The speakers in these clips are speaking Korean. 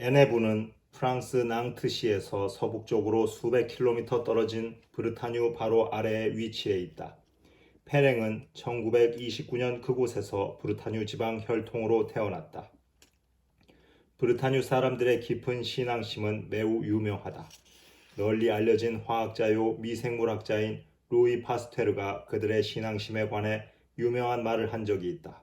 에네부는 프랑스 낭트시에서 서북쪽으로 수백 킬로미터 떨어진 브르타뉴 바로 아래에 위치해 있다. 페랭은 1929년 그곳에서 브르타뉴 지방 혈통으로 태어났다. 브르타뉴 사람들의 깊은 신앙심은 매우 유명하다. 널리 알려진 화학자요 미생물학자인 루이 파스테르가 그들의 신앙심에 관해 유명한 말을 한 적이 있다.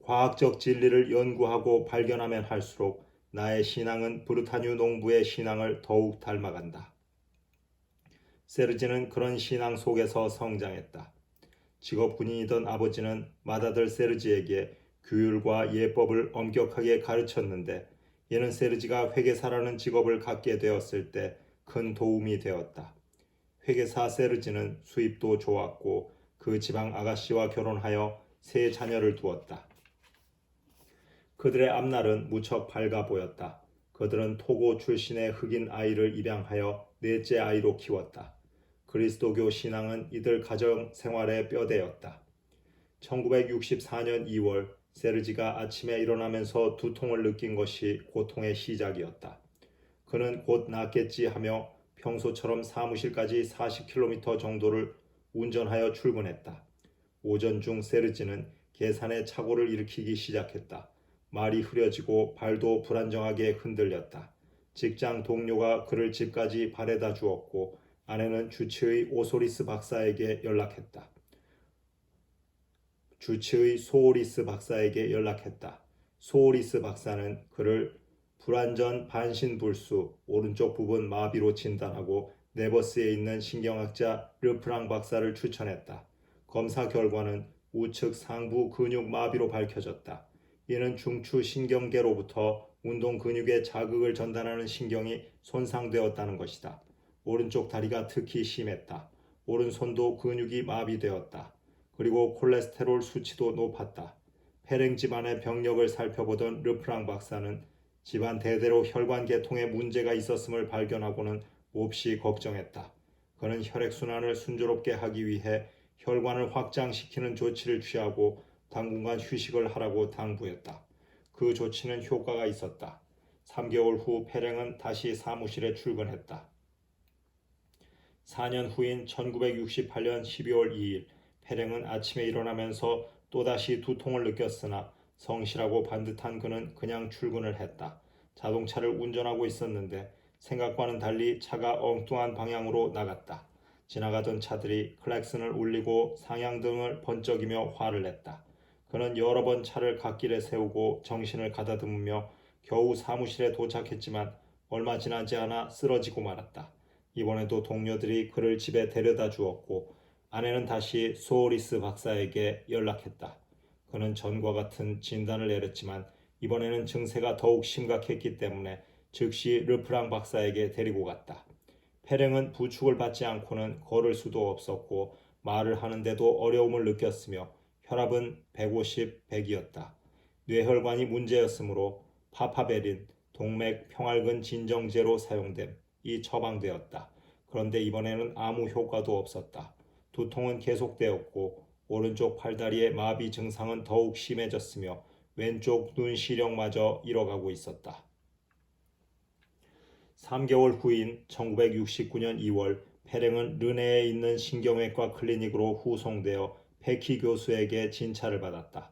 과학적 진리를 연구하고 발견하면 할수록 나의 신앙은 브르타뉴 농부의 신앙을 더욱 닮아간다. 세르지는 그런 신앙 속에서 성장했다. 직업 군인이던 아버지는 맏아들 세르지에게 규율과 예법을 엄격하게 가르쳤는데 이는 세르지가 회계사라는 직업을 갖게 되었을 때 큰 도움이 되었다. 회계사 세르지는 수입도 좋았고 그 지방 아가씨와 결혼하여 세 자녀를 두었다. 그들의 앞날은 무척 밝아 보였다. 그들은 토고 출신의 흑인 아이를 입양하여 넷째 아이로 키웠다. 그리스도교 신앙은 이들 가정 생활의 뼈대였다. 1964년 2월 세르지가 아침에 일어나면서 두통을 느낀 것이 고통의 시작이었다. 그는 곧 낫겠지 하며 평소처럼 사무실까지 40km 정도를 운전하여 출근했다. 오전 중 세르지는 계산에 착오를 일으키기 시작했다. 말이 흐려지고 발도 불안정하게 흔들렸다. 직장 동료가 그를 집까지 바래다 주었고 아내는 주치의 오소리스 박사에게 연락했다. 소오리스 박사는 그를 불완전 반신불수 오른쪽 부분 마비로 진단하고 네버스에 있는 신경학자 르프랑 박사를 추천했다. 검사 결과는 우측 상부 근육 마비로 밝혀졌다. 이는 중추 신경계로부터 운동 근육에 자극을 전달하는 신경이 손상되었다는 것이다. 오른쪽 다리가 특히 심했다. 오른손도 근육이 마비되었다. 그리고 콜레스테롤 수치도 높았다. 페랭 집안의 병력을 살펴보던 르프랑 박사는 집안 대대로 혈관 계통에 문제가 있었음을 발견하고는 몹시 걱정했다. 그는 혈액순환을 순조롭게 하기 위해 혈관을 확장시키는 조치를 취하고 당분간 휴식을 하라고 당부했다. 그 조치는 효과가 있었다. 3개월 후 페랭은 다시 사무실에 출근했다. 4년 후인 1968년 12월 2일 페랭은 아침에 일어나면서 또다시 두통을 느꼈으나 성실하고 반듯한 그는 그냥 출근을 했다. 자동차를 운전하고 있었는데 생각과는 달리 차가 엉뚱한 방향으로 나갔다. 지나가던 차들이 클락슨을 울리고 상향등을 번쩍이며 화를 냈다. 그는 여러 번 차를 갓길에 세우고 정신을 가다듬으며 겨우 사무실에 도착했지만 얼마 지나지 않아 쓰러지고 말았다. 이번에도 동료들이 그를 집에 데려다 주었고 아내는 다시 소오리스 박사에게 연락했다. 그는 전과 같은 진단을 내렸지만 이번에는 증세가 더욱 심각했기 때문에 즉시 르프랑 박사에게 데리고 갔다. 페랭은 부축을 받지 않고는 걸을 수도 없었고 말을 하는데도 어려움을 느꼈으며 혈압은 150, 100이었다. 뇌혈관이 문제였으므로 파파베린, 동맥 평활근 진정제로 사용됨이 처방되었다. 그런데 이번에는 아무 효과도 없었다. 두통은 계속되었고 오른쪽 팔다리의 마비 증상은 더욱 심해졌으며 왼쪽 눈 시력마저 잃어가고 있었다. 3개월 후인 1969년 2월 페랭은 르네에 있는 신경외과 클리닉으로 후송되어 페키 교수에게 진찰을 받았다.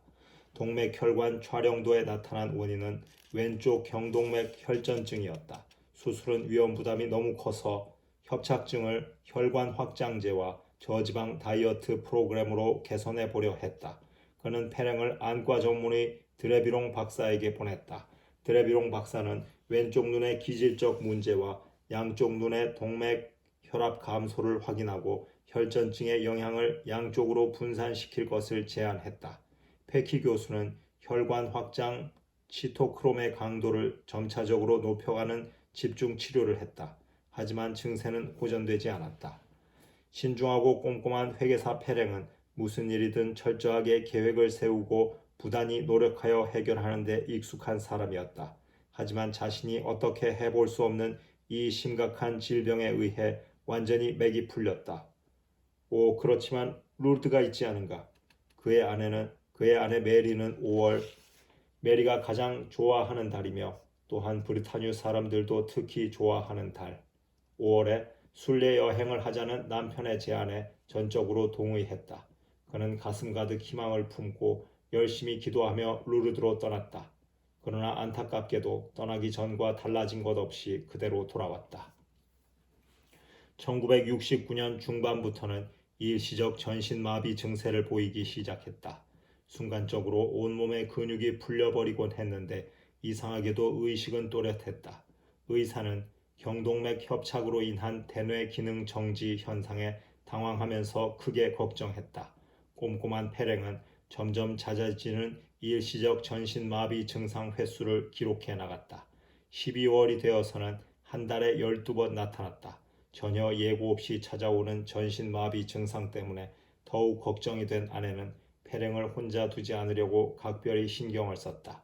동맥혈관 촬영도에 나타난 원인은 왼쪽 경동맥 혈전증이었다. 수술은 위험 부담이 너무 커서 협착증을 혈관 확장제와 저지방 다이어트 프로그램으로 개선해 보려 했다. 그는 페랭을 안과 전문의 드레비롱 박사에게 보냈다. 드레비롱 박사는 왼쪽 눈의 기질적 문제와 양쪽 눈의 동맥 혈압 감소를 확인하고 혈전증의 영향을 양쪽으로 분산시킬 것을 제안했다. 페키 교수는 혈관 확장 시토크롬의 강도를 점차적으로 높여가는 집중 치료를 했다. 하지만 증세는 호전되지 않았다. 신중하고 꼼꼼한 회계사 페랭은 무슨 일이든 철저하게 계획을 세우고 부단히 노력하여 해결하는 데 익숙한 사람이었다. 하지만 자신이 어떻게 해볼 수 없는 이 심각한 질병에 의해 완전히 맥이 풀렸다. 그렇지만 루드가 있지 않은가? 그의 아내 메리는 5월 메리가 가장 좋아하는 달이며 또한 브리타뉴 사람들도 특히 좋아하는 달. 5월에 순례 여행을 하자는 남편의 제안에 전적으로 동의했다. 그는 가슴 가득 희망을 품고 열심히 기도하며 루르드로 떠났다. 그러나 안타깝게도 떠나기 전과 달라진 것 없이 그대로 돌아왔다. 1969년 중반부터는 일시적 전신마비 증세를 보이기 시작했다. 순간적으로 온몸의 근육이 풀려버리곤 했는데 이상하게도 의식은 또렷했다. 의사는 경동맥 협착으로 인한 대뇌 기능 정지 현상에 당황하면서 크게 걱정했다. 꼼꼼한 페랭은 점점 잦아지는 일시적 전신마비 증상 횟수를 기록해 나갔다. 12월이 되어서는 한 달에 12번 나타났다. 전혀 예고 없이 찾아오는 전신마비 증상 때문에 더욱 걱정이 된 아내는 페랭을 혼자 두지 않으려고 각별히 신경을 썼다.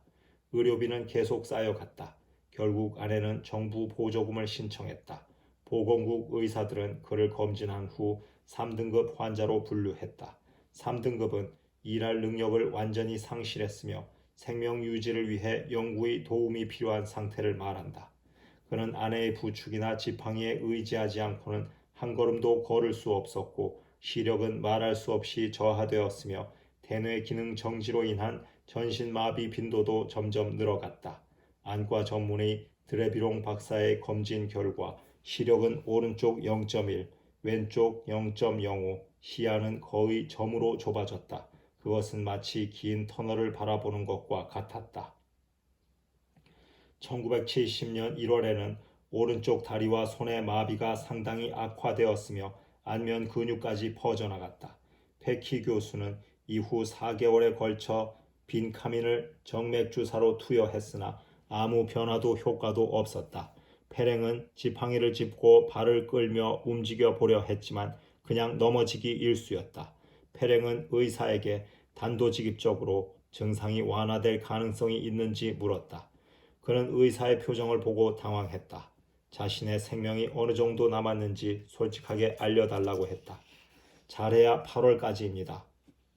의료비는 계속 쌓여갔다. 결국 아내는 정부 보조금을 신청했다. 보건국 의사들은 그를 검진한 후 3등급 환자로 분류했다. 3등급은 일할 능력을 완전히 상실했으며 생명 유지를 위해 영구히 도움이 필요한 상태를 말한다. 그는 아내의 부축이나 지팡이에 의지하지 않고는 한 걸음도 걸을 수 없었고 시력은 말할 수 없이 저하되었으며 대뇌 기능 정지로 인한 전신마비 빈도도 점점 늘어갔다. 안과 전문의 드레비롱 박사의 검진 결과 시력은 오른쪽 0.1, 왼쪽 0.05, 시야는 거의 점으로 좁아졌다. 그것은 마치 긴 터널을 바라보는 것과 같았다. 1970년 1월에는 오른쪽 다리와 손의 마비가 상당히 악화되었으며 안면 근육까지 퍼져나갔다. 페키 교수는 이후 4개월에 걸쳐 빈카민을 정맥주사로 투여했으나 아무 변화도 효과도 없었다. 페랭은 지팡이를 짚고 발을 끌며 움직여 보려 했지만 그냥 넘어지기 일쑤였다. 페랭은 의사에게 단도직입적으로 증상이 완화될 가능성이 있는지 물었다. 그는 의사의 표정을 보고 당황했다. 자신의 생명이 어느 정도 남았는지 솔직하게 알려달라고 했다. 잘해야 8월까지입니다.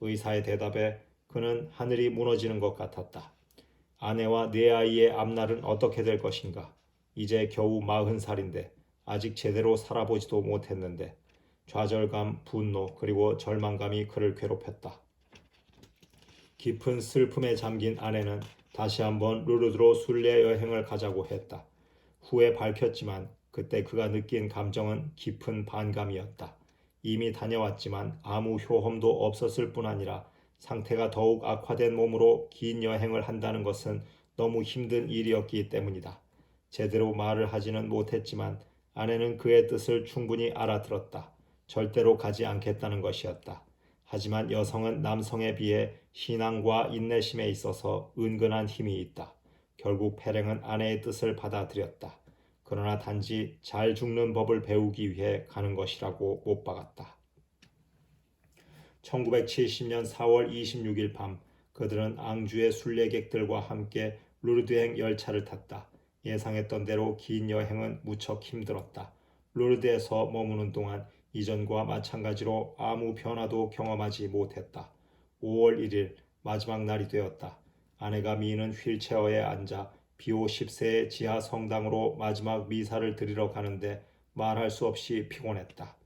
의사의 대답에 그는 하늘이 무너지는 것 같았다. 아내와 네 아이의 앞날은 어떻게 될 것인가? 이제 겨우 40살인데 아직 제대로 살아보지도 못했는데 좌절감, 분노 그리고 절망감이 그를 괴롭혔다. 깊은 슬픔에 잠긴 아내는 다시 한번 루르드로 순례 여행을 가자고 했다. 후에 밝혔지만 그때 그가 느낀 감정은 깊은 반감이었다. 이미 다녀왔지만 아무 효험도 없었을 뿐 아니라 상태가 더욱 악화된 몸으로 긴 여행을 한다는 것은 너무 힘든 일이었기 때문이다. 제대로 말을 하지는 못했지만 아내는 그의 뜻을 충분히 알아들었다. 절대로 가지 않겠다는 것이었다. 하지만 여성은 남성에 비해 신앙과 인내심에 있어서 은근한 힘이 있다. 결국 페랭은 아내의 뜻을 받아들였다. 그러나 단지 잘 죽는 법을 배우기 위해 가는 것이라고 못 박았다. 1970년 4월 26일 밤 그들은 앙주의 순례객들과 함께 루르드행 열차를 탔다. 예상했던 대로 긴 여행은 무척 힘들었다. 루르드에서 머무는 동안 이전과 마찬가지로 아무 변화도 경험하지 못했다. 5월 1일 마지막 날이 되었다. 아내가 미는 휠체어에 앉아 비오 10세의 지하 성당으로 마지막 미사를 드리러 가는데 말할 수 없이 피곤했다.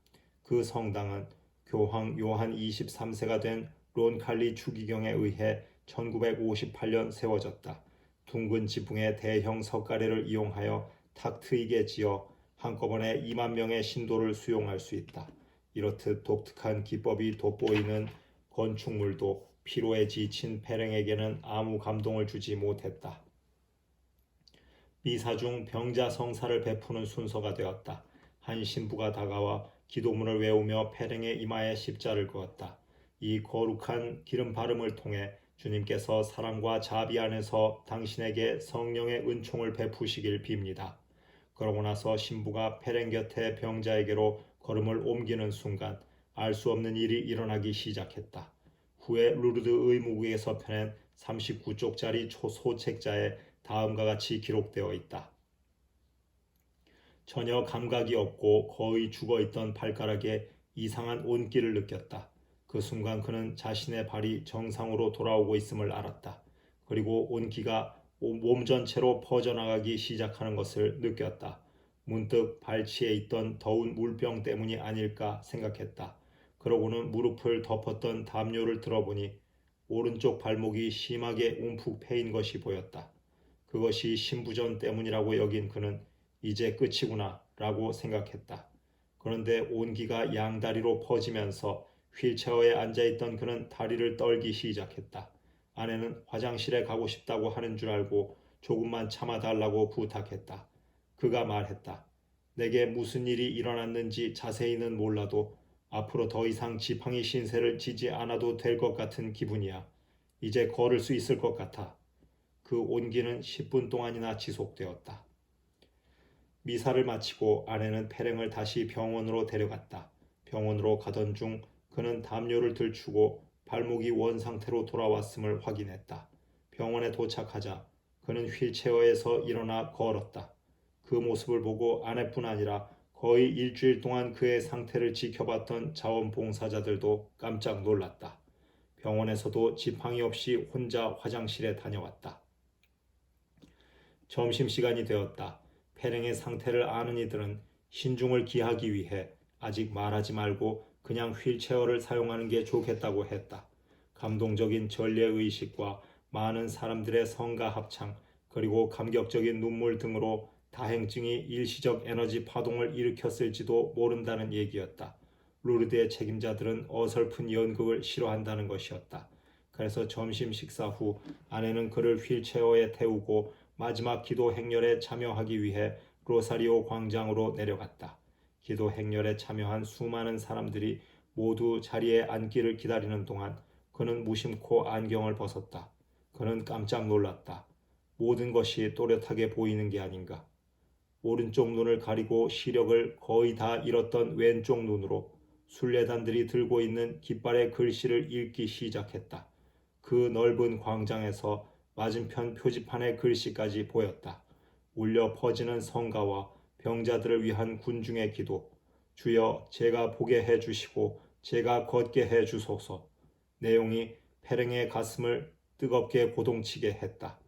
그 성당은 교황 요한 23세가 된 론칼리 추기경에 의해 1958년 세워졌다. 둥근 지붕의 대형 석가래를 이용하여 탁 트이게 지어 한꺼번에 2만 명의 신도를 수용할 수 있다. 이렇듯 독특한 기법이 돋보이는 건축물도 피로에 지친 페랭에게는 아무 감동을 주지 못했다. 미사 중 병자 성사를 베푸는 순서가 되었다. 한 신부가 다가와 기도문을 외우며 페랭의 이마에 십자를 그었다. 이 거룩한 기름 바름을 통해 주님께서 사랑과 자비 안에서 당신에게 성령의 은총을 베푸시길 빕니다. 그러고 나서 신부가 페랭 곁에 병자에게로 걸음을 옮기는 순간 알 수 없는 일이 일어나기 시작했다. 후에 루르드 의무국에서 펴낸 39쪽짜리 소책자에 다음과 같이 기록되어 있다. 전혀 감각이 없고 거의 죽어있던 발가락에 이상한 온기를 느꼈다. 그 순간 그는 자신의 발이 정상으로 돌아오고 있음을 알았다. 그리고 온기가 몸 전체로 퍼져나가기 시작하는 것을 느꼈다. 문득 발치에 있던 더운 물병 때문이 아닐까 생각했다. 그러고는 무릎을 덮었던 담요를 들어보니 오른쪽 발목이 심하게 움푹 패인 것이 보였다. 그것이 신부전 때문이라고 여긴 그는 이제 끝이구나 라고 생각했다. 그런데 온기가 양다리로 퍼지면서 휠체어에 앉아있던 그는 다리를 떨기 시작했다. 아내는 화장실에 가고 싶다고 하는 줄 알고 조금만 참아달라고 부탁했다. 그가 말했다. 내게 무슨 일이 일어났는지 자세히는 몰라도 앞으로 더 이상 지팡이 신세를 지지 않아도 될 것 같은 기분이야. 이제 걸을 수 있을 것 같아. 그 온기는 10분 동안이나 지속되었다. 미사를 마치고 아내는 페랭을 다시 병원으로 데려갔다. 병원으로 가던 중 그는 담요를 들추고 발목이 원 상태로 돌아왔음을 확인했다. 병원에 도착하자 그는 휠체어에서 일어나 걸었다. 그 모습을 보고 아내뿐 아니라 거의 일주일 동안 그의 상태를 지켜봤던 자원봉사자들도 깜짝 놀랐다. 병원에서도 지팡이 없이 혼자 화장실에 다녀왔다. 점심시간이 되었다. 페랭의 상태를 아는 이들은 신중을 기하기 위해 아직 말하지 말고 그냥 휠체어를 사용하는 게 좋겠다고 했다. 감동적인 전례의식과 많은 사람들의 성가 합창 그리고 감격적인 눈물 등으로 다행증이 일시적 에너지 파동을 일으켰을지도 모른다는 얘기였다. 루르드의 책임자들은 어설픈 연극을 싫어한다는 것이었다. 그래서 점심 식사 후 아내는 그를 휠체어에 태우고 마지막 기도 행렬에 참여하기 위해 로사리오 광장으로 내려갔다. 기도 행렬에 참여한 수많은 사람들이 모두 자리에 앉기를 기다리는 동안 그는 무심코 안경을 벗었다. 그는 깜짝 놀랐다. 모든 것이 또렷하게 보이는 게 아닌가. 오른쪽 눈을 가리고 시력을 거의 다 잃었던 왼쪽 눈으로 순례단들이 들고 있는 깃발의 글씨를 읽기 시작했다. 그 넓은 광장에서 맞은편 표지판의 글씨까지 보였다. 울려 퍼지는 성가와 병자들을 위한 군중의 기도. 주여 제가 보게 해 주시고 제가 걷게 해 주소서. 내용이 페랭의 가슴을 뜨겁게 고동치게 했다.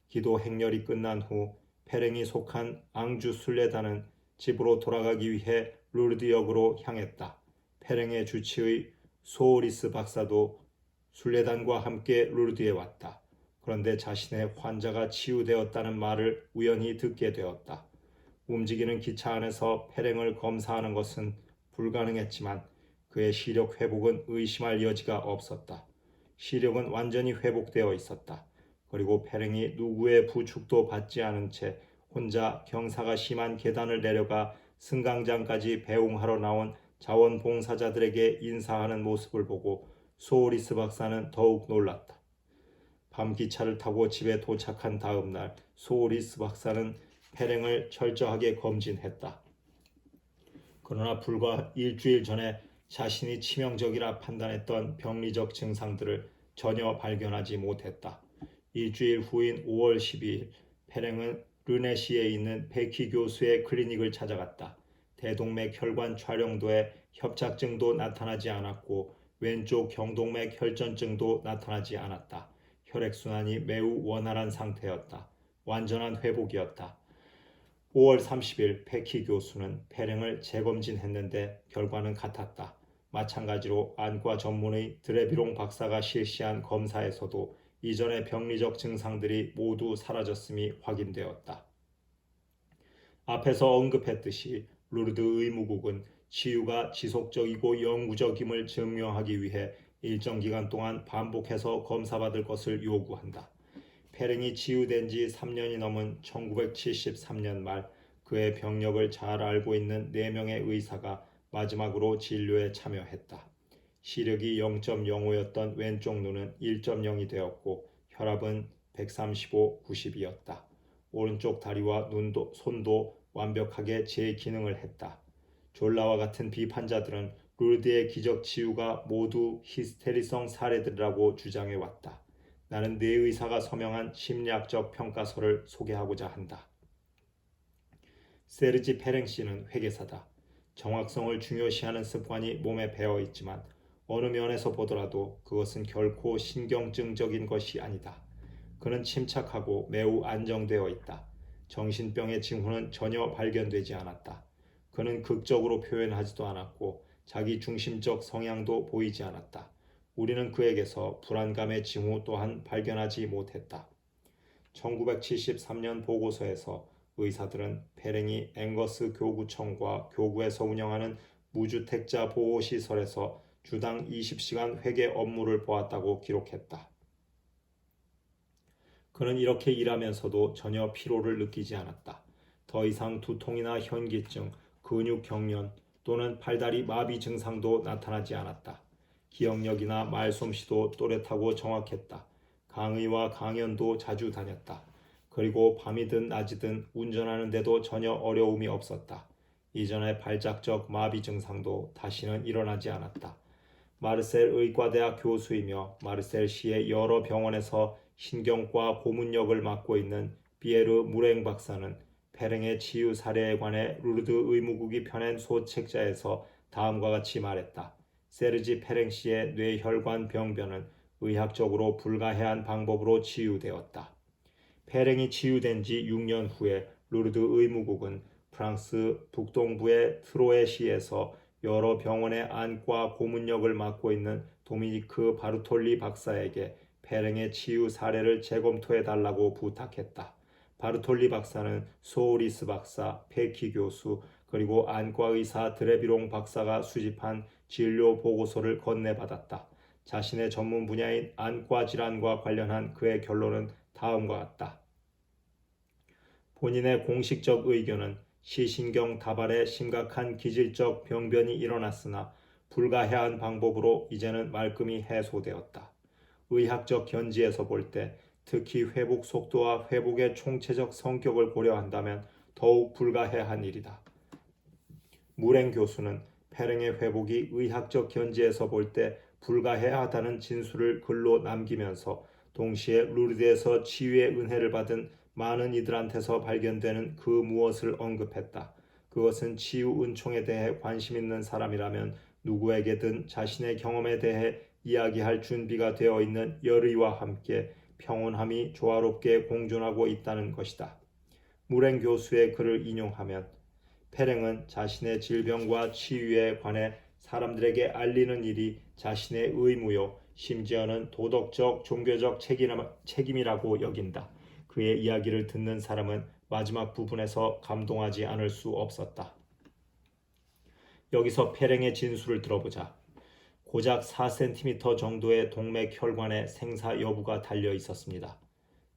기도 행렬이 끝난 후 페랭이 속한 앙주 순례단은 집으로 돌아가기 위해 루르드역으로 향했다. 페랭의 주치의 소오리스 박사도 순례단과 함께 루르드에 왔다. 그런데 자신의 환자가 치유되었다는 말을 우연히 듣게 되었다. 움직이는 기차 안에서 페랭을 검사하는 것은 불가능했지만 그의 시력 회복은 의심할 여지가 없었다. 시력은 완전히 회복되어 있었다. 그리고 페랭이 누구의 부축도 받지 않은 채 혼자 경사가 심한 계단을 내려가 승강장까지 배웅하러 나온 자원봉사자들에게 인사하는 모습을 보고 소오리스 박사는 더욱 놀랐다. 밤 기차를 타고 집에 도착한 다음 날 소오리스 박사는 페랭을 철저하게 검진했다. 그러나 불과 일주일 전에 자신이 치명적이라 판단했던 병리적 증상들을 전혀 발견하지 못했다. 일주일 후인 5월 12일 페랭은 르네시에 있는 베키 교수의 클리닉을 찾아갔다. 대동맥 혈관 촬영도에 협착증도 나타나지 않았고 왼쪽 경동맥 혈전증도 나타나지 않았다. 혈액순환이 매우 원활한 상태였다. 완전한 회복이었다. 5월 30일 페키 교수는 페랭을 재검진했는데 결과는 같았다. 마찬가지로 안과 전문의 드레비롱 박사가 실시한 검사에서도 이전의 병리적 증상들이 모두 사라졌음이 확인되었다. 앞에서 언급했듯이 루르드 의무국은 치유가 지속적이고 영구적임을 증명하기 위해 일정 기간 동안 반복해서 검사받을 것을 요구한다. 페랭이 치유된 지 3년이 넘은 1973년 말 그의 병력을 잘 알고 있는 4명의 의사가 마지막으로 진료에 참여했다. 시력이 0.05였던 왼쪽 눈은 1.0이 되었고 혈압은 135, 90이었다. 오른쪽 다리와 눈도, 손도 완벽하게 재기능을 했다. 졸라와 같은 비판자들은 루르드의 기적 치유가 모두 히스테리성 사례들이라고 주장해왔다. 나는 네 의사가 서명한 심리학적 평가서를 소개하고자 한다. 세르지 페랭 씨는 회계사다. 정확성을 중요시하는 습관이 몸에 배어 있지만 어느 면에서 보더라도 그것은 결코 신경증적인 것이 아니다. 그는 침착하고 매우 안정되어 있다. 정신병의 징후는 전혀 발견되지 않았다. 그는 극적으로 표현하지도 않았고 자기 중심적 성향도 보이지 않았다. 우리는 그에게서 불안감의 징후 또한 발견하지 못했다. 1973년 보고서에서 의사들은 페랭이 앵거스 교구청과 교구에서 운영하는 무주택자 보호시설에서 주당 20시간 회계 업무를 보았다고 기록했다. 그는 이렇게 일하면서도 전혀 피로를 느끼지 않았다. 더 이상 두통이나 현기증, 근육 경련 또는 팔다리 마비 증상도 나타나지 않았다. 기억력이나 말솜씨도 또렷하고 정확했다. 강의와 강연도 자주 다녔다. 그리고 밤이든 낮이든 운전하는데도 전혀 어려움이 없었다. 이전의 발작적 마비 증상도 다시는 일어나지 않았다. 마르셀 의과대학 교수이며 마르셀시의 여러 병원에서 신경과 고문역을 맡고 있는 비에르 무랭 박사는 페랭의 치유 사례에 관해 루르드 의무국이 펴낸 소책자에서 다음과 같이 말했다. 세르지 페랭 씨의 뇌혈관 병변은 의학적으로 불가해한 방법으로 치유되었다. 페랭이 치유된 지 6년 후에 루르드 의무국은 프랑스 북동부의 트로에시에서 여러 병원의 안과 고문역을 맡고 있는 도미니크 바르톨리 박사에게 페랭의 치유 사례를 재검토해 달라고 부탁했다. 바르톨리 박사는 소오리스 박사, 페키 교수, 그리고 안과 의사 드레비롱 박사가 수집한 진료 보고서를 건네받았다. 자신의 전문 분야인 안과 질환과 관련한 그의 결론은 다음과 같다. 본인의 공식적 의견은 시신경 다발에 심각한 기질적 병변이 일어났으나 불가해한 방법으로 이제는 말끔히 해소되었다. 의학적 견지에서 볼 때 특히 회복 속도와 회복의 총체적 성격을 고려한다면 더욱 불가해한 일이다. 무랭 교수는 페랭의 회복이 의학적 견지에서 볼 때 불가해하다는 진술을 글로 남기면서 동시에 루르드에서 치유의 은혜를 받은 많은 이들한테서 발견되는 그 무엇을 언급했다. 그것은 치유 은총에 대해 관심 있는 사람이라면 누구에게든 자신의 경험에 대해 이야기할 준비가 되어 있는 열의와 함께 평온함이 조화롭게 공존하고 있다는 것이다. 무랭 교수의 글을 인용하면 페랭은 자신의 질병과 치유에 관해 사람들에게 알리는 일이 자신의 의무요, 심지어는 도덕적, 종교적 책임이라고 여긴다. 그의 이야기를 듣는 사람은 마지막 부분에서 감동하지 않을 수 없었다. 여기서 페랭의 진술을 들어보자. 고작 4cm 정도의 동맥혈관에 생사 여부가 달려 있었습니다.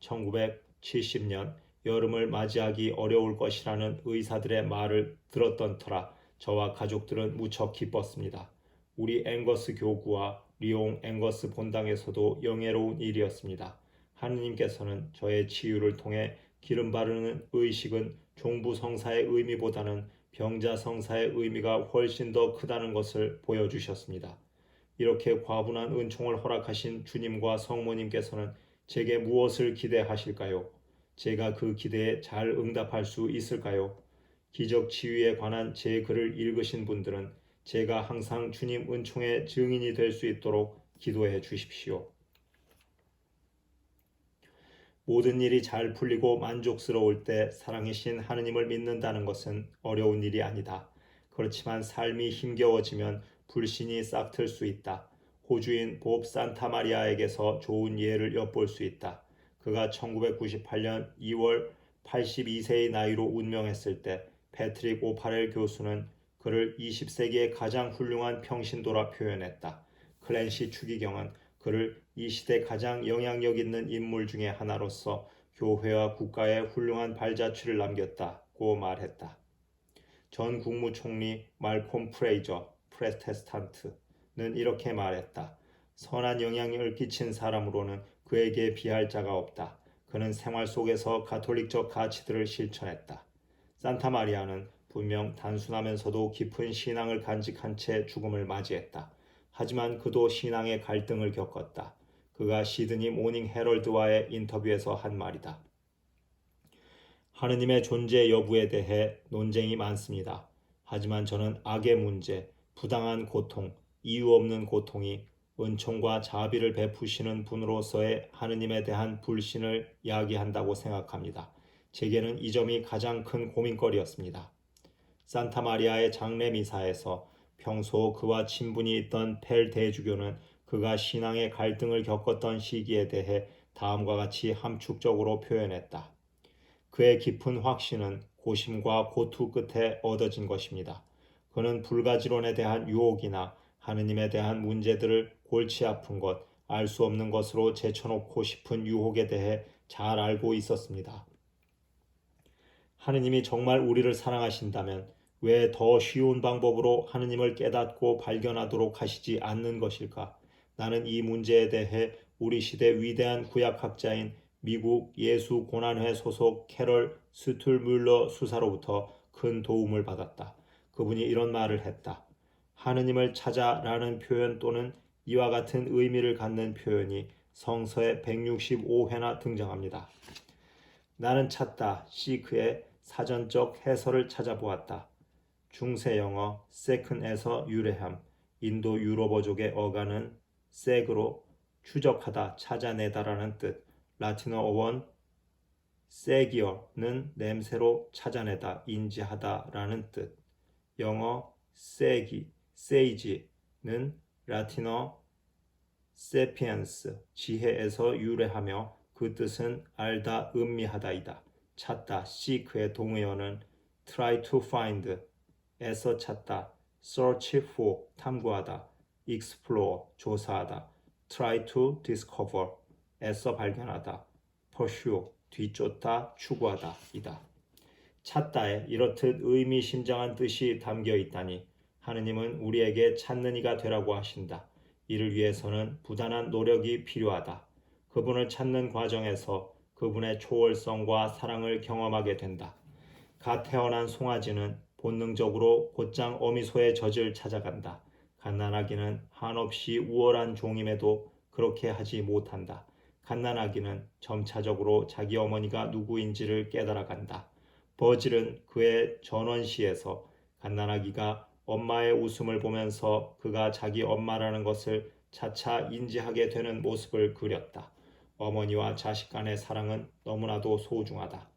1970년 여름을 맞이하기 어려울 것이라는 의사들의 말을 들었던 터라 저와 가족들은 무척 기뻤습니다. 우리 앵거스 교구와 리옹 앵거스 본당에서도 영예로운 일이었습니다. 하느님께서는 저의 치유를 통해 기름 바르는 의식은 종부성사의 의미보다는 병자성사의 의미가 훨씬 더 크다는 것을 보여주셨습니다. 이렇게 과분한 은총을 허락하신 주님과 성모님께서는 제게 무엇을 기대하실까요? 제가 그 기대에 잘 응답할 수 있을까요? 기적 치유에 관한 제 글을 읽으신 분들은 제가 항상 주님 은총의 증인이 될 수 있도록 기도해 주십시오. 모든 일이 잘 풀리고 만족스러울 때 사랑이신 하느님을 믿는다는 것은 어려운 일이 아니다. 그렇지만 삶이 힘겨워지면 불신이 싹틀 수 있다. 호주인 봅 산타마리아에게서 좋은 예를 엿볼 수 있다. 그가 1998년 2월 82세의 나이로 운명했을 때 패트릭 오파렐 교수는 그를 20세기의 가장 훌륭한 평신도라 표현했다. 클랜시 추기경은 그를 이 시대 가장 영향력 있는 인물 중의 하나로서 교회와 국가에 훌륭한 발자취를 남겼다고 말했다. 전 국무총리 말콤 프레이저 프레테스탄트는 이렇게 말했다. 선한 영향을 끼친 사람으로는 그에게 비할 자가 없다. 그는 생활 속에서 가톨릭적 가치들을 실천했다. 산타마리아는 분명 단순하면서도 깊은 신앙을 간직한 채 죽음을 맞이했다. 하지만 그도 신앙의 갈등을 겪었다. 그가 시드니 모닝 헤럴드와의 인터뷰에서 한 말이다. 하느님의 존재 여부에 대해 논쟁이 많습니다. 하지만 저는 악의 문제, 부당한 고통, 이유 없는 고통이 은총과 자비를 베푸시는 분으로서의 하느님에 대한 불신을 야기한다고 생각합니다. 제게는 이 점이 가장 큰 고민거리였습니다. 산타마리아의 장례 미사에서 평소 그와 친분이 있던 펠 대주교는 그가 신앙의 갈등을 겪었던 시기에 대해 다음과 같이 함축적으로 표현했다. 그의 깊은 확신은 고심과 고투 끝에 얻어진 것입니다. 그는 불가지론에 대한 유혹이나 하느님에 대한 문제들을 골치 아픈 것, 알 수 없는 것으로 제쳐놓고 싶은 유혹에 대해 잘 알고 있었습니다. 하느님이 정말 우리를 사랑하신다면 왜 더 쉬운 방법으로 하느님을 깨닫고 발견하도록 하시지 않는 것일까? 나는 이 문제에 대해 우리 시대 위대한 구약학자인 미국 예수고난회 소속 캐럴 스툴뮬러 수사로부터 큰 도움을 받았다. 그분이 이런 말을 했다. 하느님을 찾아라는 표현 또는 이와 같은 의미를 갖는 표현이 성서에 165회나 등장합니다. 나는 찾다, 시크의 사전적 해설을 찾아보았다. 중세 영어 세큰에서 유래함, 인도 유럽어족의 어간은 색으로 추적하다, 찾아내다라는 뜻, 라틴어 어원 세기어는 냄새로 찾아내다, 인지하다라는 뜻, 영어 세이지는 라틴어 세피엔스, 지혜에서 유래하며 그 뜻은 알다, 음미하다이다. 찾다, seek의 동의어는 try to find, 에서 찾다, search for, 탐구하다, explore, 조사하다, try to discover, 에서 발견하다, pursue, 뒤쫓다, 추구하다, 이다. 찾다에 이렇듯 의미심장한 뜻이 담겨 있다니 하느님은 우리에게 찾는 이가 되라고 하신다. 이를 위해서는 부단한 노력이 필요하다. 그분을 찾는 과정에서 그분의 초월성과 사랑을 경험하게 된다. 갓 태어난 송아지는 본능적으로 곧장 어미소의 젖을 찾아간다. 갓난아기는 한없이 우월한 종임에도 그렇게 하지 못한다. 갓난아기는 점차적으로 자기 어머니가 누구인지를 깨달아간다. 버질은 그의 전원시에서 갓난아기가 엄마의 웃음을 보면서 그가 자기 엄마라는 것을 차차 인지하게 되는 모습을 그렸다. 어머니와 자식 간의 사랑은 너무나도 소중하다.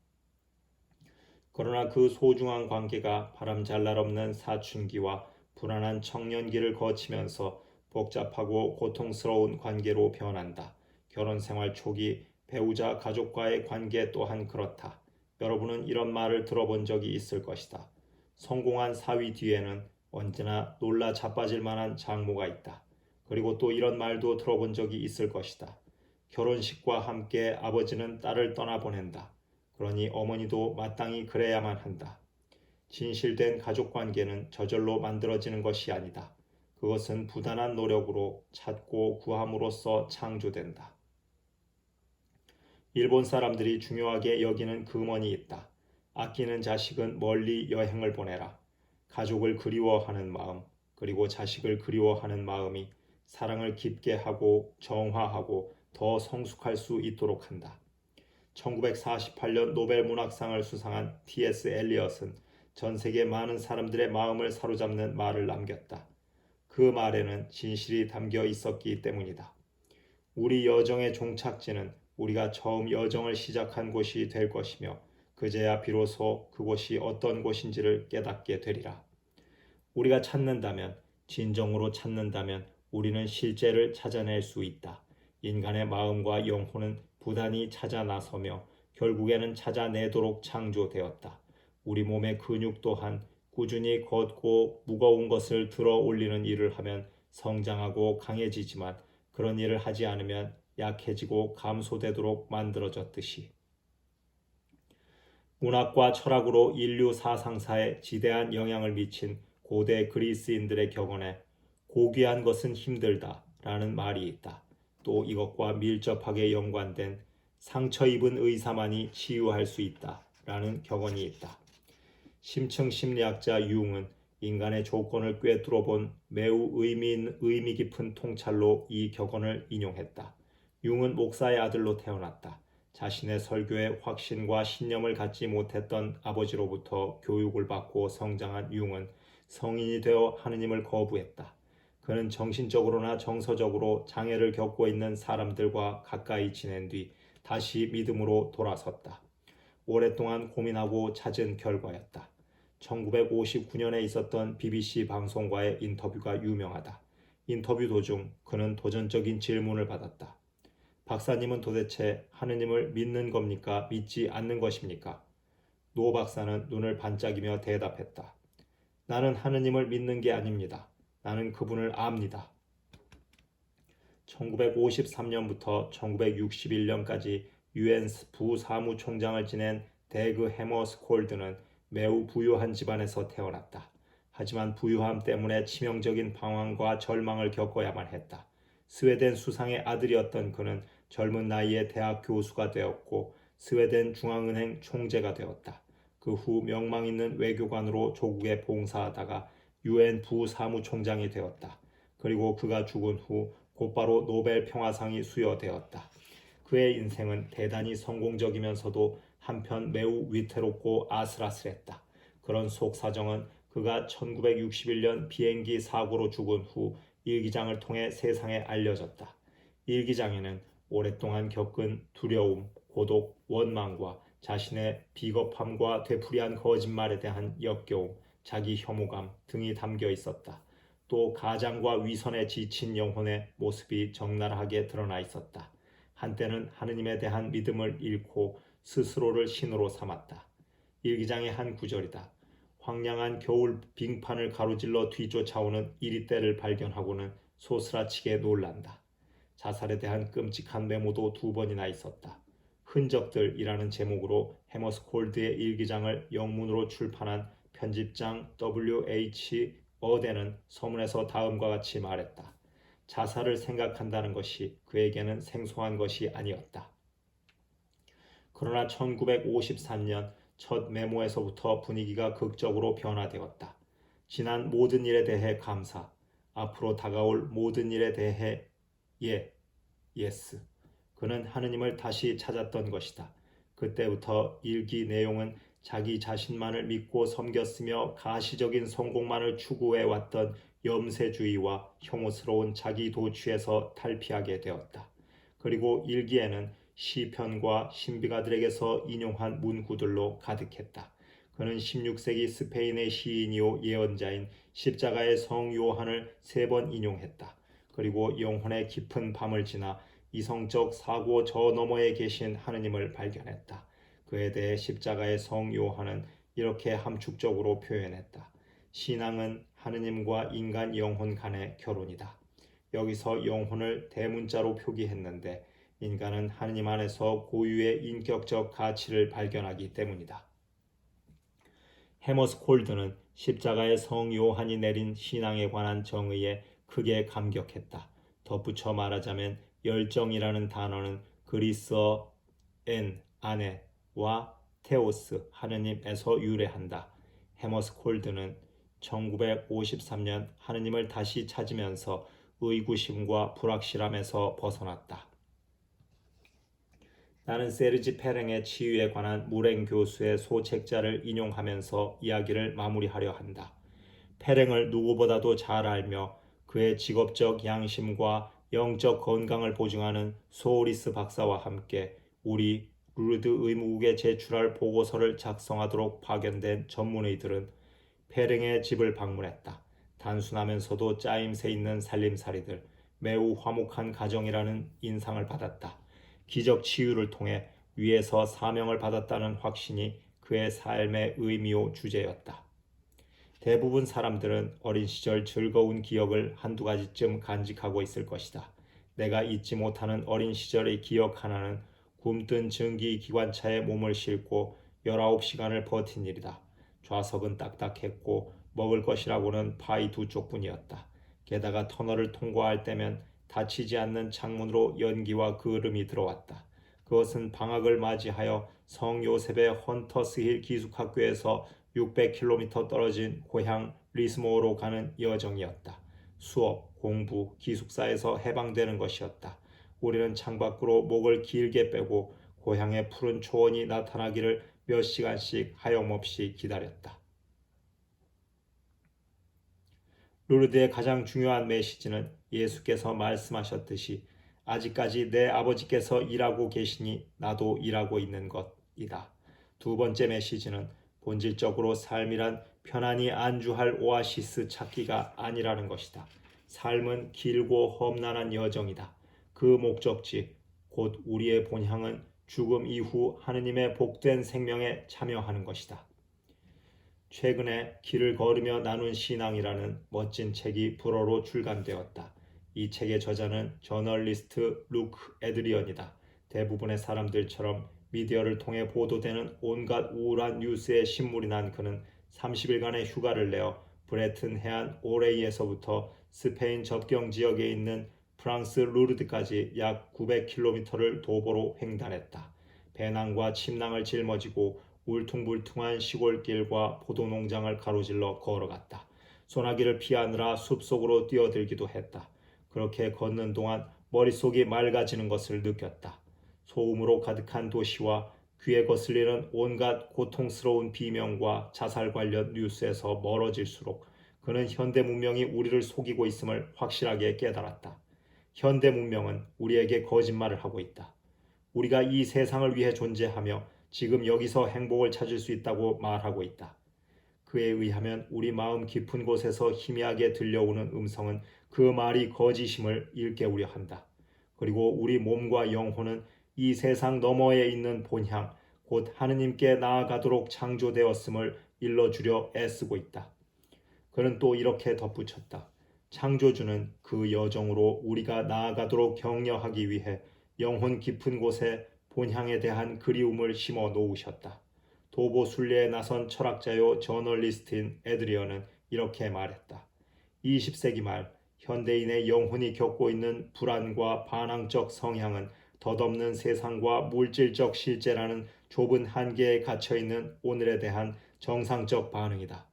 그러나 그 소중한 관계가 바람잘 날 없는 사춘기와 불안한 청년기를 거치면서 복잡하고 고통스러운 관계로 변한다. 결혼 생활 초기 배우자 가족과의 관계 또한 그렇다. 여러분은 이런 말을 들어본 적이 있을 것이다. 성공한 사위 뒤에는 언제나 놀라 자빠질 만한 장모가 있다. 그리고 또 이런 말도 들어본 적이 있을 것이다. 결혼식과 함께 아버지는 딸을 떠나보낸다. 그러니 어머니도 마땅히 그래야만 한다. 진실된 가족관계는 저절로 만들어지는 것이 아니다. 그것은 부단한 노력으로 찾고 구함으로써 창조된다. 일본 사람들이 중요하게 여기는 금언이 있다. 아끼는 자식은 멀리 여행을 보내라. 가족을 그리워하는 마음, 그리고 자식을 그리워하는 마음이 사랑을 깊게 하고 정화하고 더 성숙할 수 있도록 한다. 1948년 노벨 문학상을 수상한 T.S. 엘리엇은 전 세계 많은 사람들의 마음을 사로잡는 말을 남겼다. 그 말에는 진실이 담겨 있었기 때문이다. 우리 여정의 종착지는 우리가 처음 여정을 시작한 곳이 될 것이며 그제야 비로소 그곳이 어떤 곳인지를 깨닫게 되리라. 우리가 찾는다면, 진정으로 찾는다면 우리는 실제를 찾아낼 수 있다. 인간의 마음과 영혼은 부단히 찾아 나서며 결국에는 찾아내도록 창조되었다. 우리 몸의 근육 또한 꾸준히 걷고 무거운 것을 들어 올리는 일을 하면 성장하고 강해지지만 그런 일을 하지 않으면 약해지고 감소되도록 만들어졌듯이 문학과 철학으로 인류 사상사에 지대한 영향을 미친 고대 그리스인들의 격언에 고귀한 것은 힘들다 라는 말이 있다. 또 이것과 밀접하게 연관된 상처 입은 의사만이 치유할 수 있다 라는 격언이 있다. 심층심리학자 융은 인간의 조건을 꿰뚫어 본 매우 의미 깊은 통찰로 이 격언을 인용했다. 융은 목사의 아들로 태어났다. 자신의 설교에 확신과 신념을 갖지 못했던 아버지로부터 교육을 받고 성장한 융은 성인이 되어 하느님을 거부했다. 그는 정신적으로나 정서적으로 장애를 겪고 있는 사람들과 가까이 지낸 뒤 다시 믿음으로 돌아섰다. 오랫동안 고민하고 찾은 결과였다. 1959년에 있었던 BBC 방송과의 인터뷰가 유명하다. 인터뷰 도중 그는 도전적인 질문을 받았다. 박사님은 도대체 하느님을 믿는 겁니까? 믿지 않는 것입니까? 노 박사는 눈을 반짝이며 대답했다. 나는 하느님을 믿는 게 아닙니다. 나는 그분을 압니다. 1953년부터 1961년까지 UN 부사무총장을 지낸 대그 해머스콜드는 매우 부유한 집안에서 태어났다. 하지만 부유함 때문에 치명적인 방황과 절망을 겪어야만 했다. 스웨덴 수상의 아들이었던 그는 젊은 나이에 대학 교수가 되었고 스웨덴 중앙은행 총재가 되었다. 그 후 명망 있는 외교관으로 조국에 봉사하다가 UN 부사무총장이 되었다. 그리고 그가 죽은 후 곧바로 노벨 평화상이 수여되었다. 그의 인생은 대단히 성공적이면서도 한편 매우 위태롭고 아슬아슬했다. 그런 속사정은 그가 1961년 비행기 사고로 죽은 후 일기장을 통해 세상에 알려졌다. 일기장에는 오랫동안 겪은 두려움, 고독, 원망과 자신의 비겁함과 되풀이한 거짓말에 대한 역겨움, 자기 혐오감 등이 담겨 있었다. 또 가장과 위선에 지친 영혼의 모습이 적나라하게 드러나 있었다. 한때는 하느님에 대한 믿음을 잃고 스스로를 신으로 삼았다. 일기장의 한 구절이다. 황량한 겨울 빙판을 가로질러 뒤쫓아오는 이리떼를 발견하고는 소스라치게 놀란다. 자살에 대한 끔찍한 메모도 2번이나 있었다. 흔적들이라는 제목으로 해머스콜드의 일기장을 영문으로 출판한 편집장 W.H. 어데는 서문에서 다음과 같이 말했다. 자살을 생각한다는 것이 그에게는 생소한 것이 아니었다. 그러나 1953년 첫 메모에서부터 분위기가 극적으로 변화되었다. 지난 모든 일에 대해 감사, 앞으로 다가올 모든 일에 대해 예스. 그는 하느님을 다시 찾았던 것이다. 그때부터 일기 내용은 자기 자신만을 믿고 섬겼으며 가시적인 성공만을 추구해왔던 염세주의와 혐오스러운 자기 도취에서 탈피하게 되었다. 그리고 일기에는 시편과 신비가들에게서 인용한 문구들로 가득했다. 그는 16세기 스페인의 시인이요 예언자인 십자가의 성 요한을 3번 인용했다. 그리고 영혼의 깊은 밤을 지나 이성적 사고 저 너머에 계신 하느님을 발견했다. 그에 대해 십자가의 성 요한은 이렇게 함축적으로 표현했다. 신앙은 하느님과 인간 영혼 간의 결혼이다. 여기서 영혼을 대문자로 표기했는데 인간은 하느님 안에서 고유의 인격적 가치를 발견하기 때문이다. 해머스콜드는 십자가의 성 요한이 내린 신앙에 관한 정의에 크게 감격했다. 덧붙여 말하자면 열정이라는 단어는 그리스어 엔, 아내와 테오스, 하느님에서 유래한다. 해머스콜드는 1953년 하느님을 다시 찾으면서 의구심과 불확실함에서 벗어났다. 나는 세르지 페랭의 치유에 관한 무랭 교수의 소책자를 인용하면서 이야기를 마무리하려 한다. 페랭을 누구보다도 잘 알며 그의 직업적 양심과 영적 건강을 보증하는 소리스 박사와 함께 우리 루르드 의무국에 제출할 보고서를 작성하도록 파견된 전문의들은 페랭의 집을 방문했다. 단순하면서도 짜임새 있는 살림살이들, 매우 화목한 가정이라는 인상을 받았다. 기적 치유를 통해 위에서 사명을 받았다는 확신이 그의 삶의 의미요 주제였다. 대부분 사람들은 어린 시절 즐거운 기억을 한두 가지쯤 간직하고 있을 것이다. 내가 잊지 못하는 어린 시절의 기억 하나는 굼뜬 증기기관차에 몸을 싣고 19시간을 버틴 일이다. 좌석은 딱딱했고 먹을 것이라고는 파이 2쪽뿐이었다. 게다가 터널을 통과할 때면 닫히지 않는 창문으로 연기와 그을음이 들어왔다. 그것은 방학을 맞이하여 성 요셉의 헌터스힐 기숙학교에서 600km 떨어진 고향 리스모어로 가는 여정이었다. 수업, 공부, 기숙사에서 해방되는 것이었다. 우리는 창밖으로 목을 길게 빼고 고향의 푸른 초원이 나타나기를 몇 시간씩 하염없이 기다렸다. 루르드의 가장 중요한 메시지는 예수께서 말씀하셨듯이 아직까지 내 아버지께서 일하고 계시니 나도 일하고 있는 것이다. 두 번째 메시지는 본질적으로 삶이란 편안히 안주할 오아시스 찾기가 아니라는 것이다. 삶은 길고 험난한 여정이다. 그 목적지, 곧 우리의 본향은 죽음 이후 하느님의 복된 생명에 참여하는 것이다. 최근에 길을 걸으며 나눈 신앙이라는 멋진 책이 불어로 출간되었다. 이 책의 저자는 저널리스트 루크 에드리언이다. 대부분의 사람들처럼 미디어를 통해 보도되는 온갖 우울한 뉴스에 신물이 난 그는 30일간의 휴가를 내어 브레튼 해안 오레이에서부터 스페인 접경 지역에 있는 프랑스 루르드까지 약 900km를 도보로 횡단했다. 배낭과 침낭을 짊어지고 울퉁불퉁한 시골길과 포도농장을 가로질러 걸어갔다. 소나기를 피하느라 숲속으로 뛰어들기도 했다. 그렇게 걷는 동안 머릿속이 맑아지는 것을 느꼈다. 소음으로 가득한 도시와 귀에 거슬리는 온갖 고통스러운 비명과 자살 관련 뉴스에서 멀어질수록 그는 현대 문명이 우리를 속이고 있음을 확실하게 깨달았다. 현대 문명은 우리에게 거짓말을 하고 있다. 우리가 이 세상을 위해 존재하며 지금 여기서 행복을 찾을 수 있다고 말하고 있다. 그에 의하면 우리 마음 깊은 곳에서 희미하게 들려오는 음성은 그 말이 거짓임을 일깨우려 한다. 그리고 우리 몸과 영혼은 이 세상 너머에 있는 본향, 곧 하느님께 나아가도록 창조되었음을 일러주려 애쓰고 있다. 그는 또 이렇게 덧붙였다. 창조주는 그 여정으로 우리가 나아가도록 격려하기 위해 영혼 깊은 곳에 본향에 대한 그리움을 심어 놓으셨다. 도보 순례에 나선 철학자요 저널리스트인 에드리언은 이렇게 말했다. 20세기 말 현대인의 영혼이 겪고 있는 불안과 반항적 성향은 덧없는 세상과 물질적 실제라는 좁은 한계에 갇혀있는 오늘에 대한 정상적 반응이다.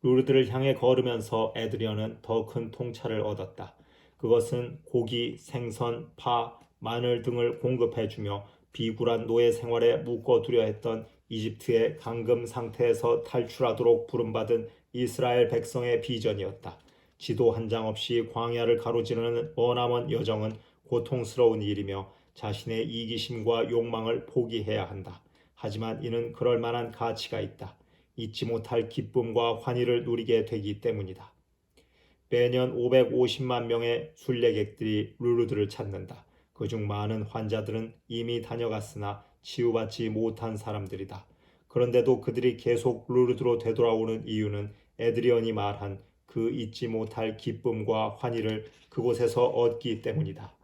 루르드를 향해 걸으면서 에드리언은 더 큰 통찰을 얻었다. 그것은 고기, 생선, 파, 마늘 등을 공급해주며 비굴한 노예 생활에 묶어두려 했던 이집트의 감금 상태에서 탈출하도록 부름받은 이스라엘 백성의 비전이었다. 지도 한 장 없이 광야를 가로지르는 머나먼 여정은 고통스러운 일이며 자신의 이기심과 욕망을 포기해야 한다. 하지만 이는 그럴 만한 가치가 있다. 잊지 못할 기쁨과 환희를 누리게 되기 때문이다. 매년 550만 명의 순례객들이 루르드를 찾는다. 그중 많은 환자들은 이미 다녀갔으나 치유받지 못한 사람들이다. 그런데도 그들이 계속 루르드로 되돌아오는 이유는 에드리언이 말한 그 잊지 못할 기쁨과 환희를 그곳에서 얻기 때문이다.